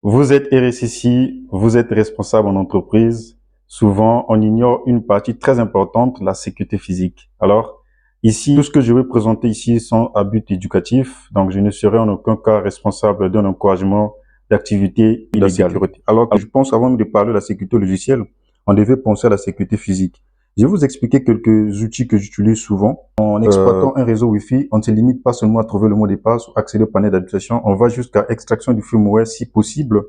Vous êtes RSSI, vous êtes responsable en entreprise. Souvent, on ignore une partie très importante, la sécurité physique. Alors, ici, tout ce que je vais présenter ici sont à but éducatif. Donc, je ne serai en aucun cas responsable d'un encouragement d'activité illégale. Alors que je pense, avant de parler de la sécurité logicielle, on devait penser à la sécurité physique. Je vais vous expliquer quelques outils que j'utilise souvent. En exploitant un réseau Wi-Fi, on ne se limite pas seulement à trouver le mot de passe ou accéder au panel d'adaptation. On va jusqu'à extraction du firmware si possible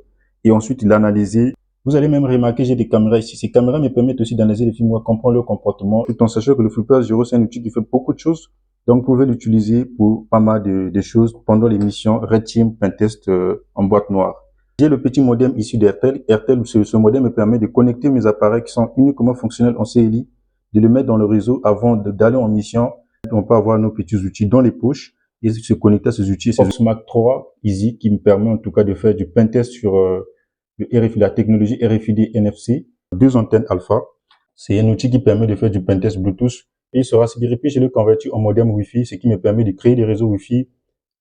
et ensuite l'analyser. Vous allez même remarquer, j'ai des caméras ici. Ces caméras me permettent aussi d'analyser les firmware, comprendre leur comportement. Tout en sachant que le FreePass 0, c'est un outil qui fait beaucoup de choses. Donc, vous pouvez l'utiliser pour pas mal de choses pendant les missions Red Team, Pentest en boîte noire. J'ai le petit modem issu d'Airtel. Airtel, ce modem me permet de connecter mes appareils qui sont uniquement fonctionnels en CLI, de le mettre dans le réseau avant d'aller en mission. On peut avoir nos petits outils dans les poches et se connecter à ces outils. C'est le Smack 3 Easy qui me permet en tout cas de faire du pentest sur le RFID, la technologie RFID NFC, 2 antennes alpha. C'est un outil qui permet de faire du pentest Bluetooth et il sera aspiré puis je le convertis en modem Wi-Fi, ce qui me permet de créer des réseaux Wi-Fi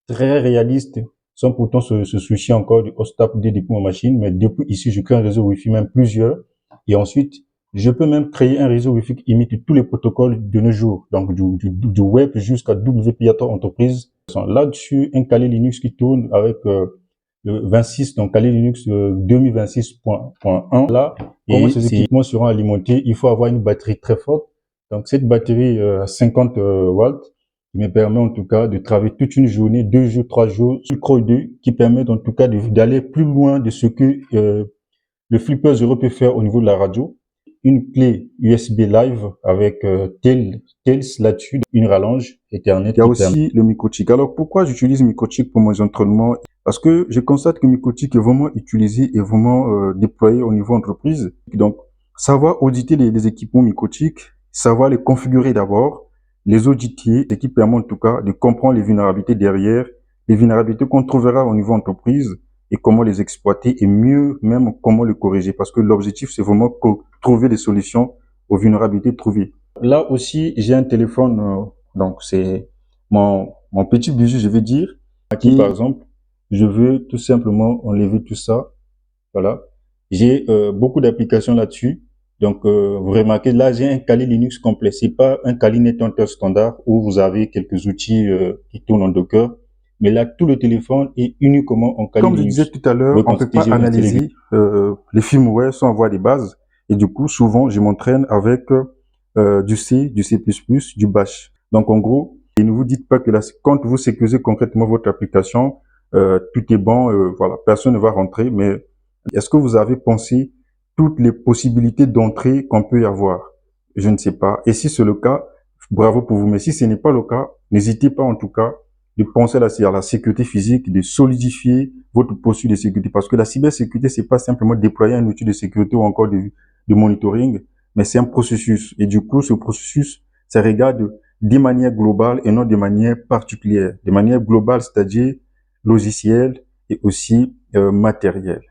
très réalistes sans pourtant se soucier encore du hostap depuis ma machine. Mais depuis ici, je crée un réseau Wi-Fi, même plusieurs. Et ensuite, je peux même créer un réseau Wi-Fi qui imite tous les protocoles de nos jours. Donc, du web jusqu'à WPA3 entreprise. Là-dessus, un Kali Linux qui tourne avec le 26, donc Kali Linux 2026.1. Là, comment ces équipements seront alimentés? Il faut avoir une batterie très forte. Donc, cette batterie à 50 watts, qui me permet en tout cas de travailler toute une journée, 2 jours, 3 jours, sur Crow 2, qui permet en tout cas d'aller plus loin de ce que le Flipper 0 peut faire au niveau de la radio. Une clé USB Live avec Tails là-dessus, une rallonge Ethernet. Il y a aussi le microchip. Alors pourquoi j'utilise microchip pour mes entraînements? Parce que je constate que microchip est vraiment utilisé et vraiment déployé au niveau entreprise. Donc savoir auditer les équipements microchip, savoir les configurer d'abord, les auditer, ce qui permet en tout cas de comprendre les vulnérabilités derrière, les vulnérabilités qu'on trouvera au niveau entreprise et comment les exploiter et mieux même comment les corriger parce que l'objectif c'est vraiment trouver des solutions aux vulnérabilités trouvées. Là aussi j'ai un téléphone donc c'est mon petit bijou je veux dire qui par exemple je veux tout simplement enlever tout ça, voilà, j'ai beaucoup d'applications là-dessus. Donc, vous remarquez, là, j'ai un Kali Linux complet. C'est pas un Kali NetHunter standard où vous avez quelques outils qui tournent en Docker. Mais là, tout le téléphone est uniquement en Kali Linux. Comme je disais tout à l'heure, on peut pas analyser les firmware sans avoir des bases. Et du coup, souvent, je m'entraîne avec du C, du C++, du Bash. Donc, en gros, et ne vous dites pas que là, quand vous sécurisez concrètement votre application, tout est bon, voilà, personne ne va rentrer. Mais est-ce que vous avez pensé toutes les possibilités d'entrée qu'on peut y avoir? Je ne sais pas. Et si c'est le cas, bravo pour vous. Mais si ce n'est pas le cas, n'hésitez pas en tout cas de penser à la sécurité physique, de solidifier votre posture de sécurité. Parce que la cybersécurité, c'est pas simplement déployer un outil de sécurité ou encore de monitoring, mais c'est un processus. Et du coup, ce processus, ça regarde de manière globale et non de manière particulière. De manière globale, c'est-à-dire logicielle et aussi matérielle.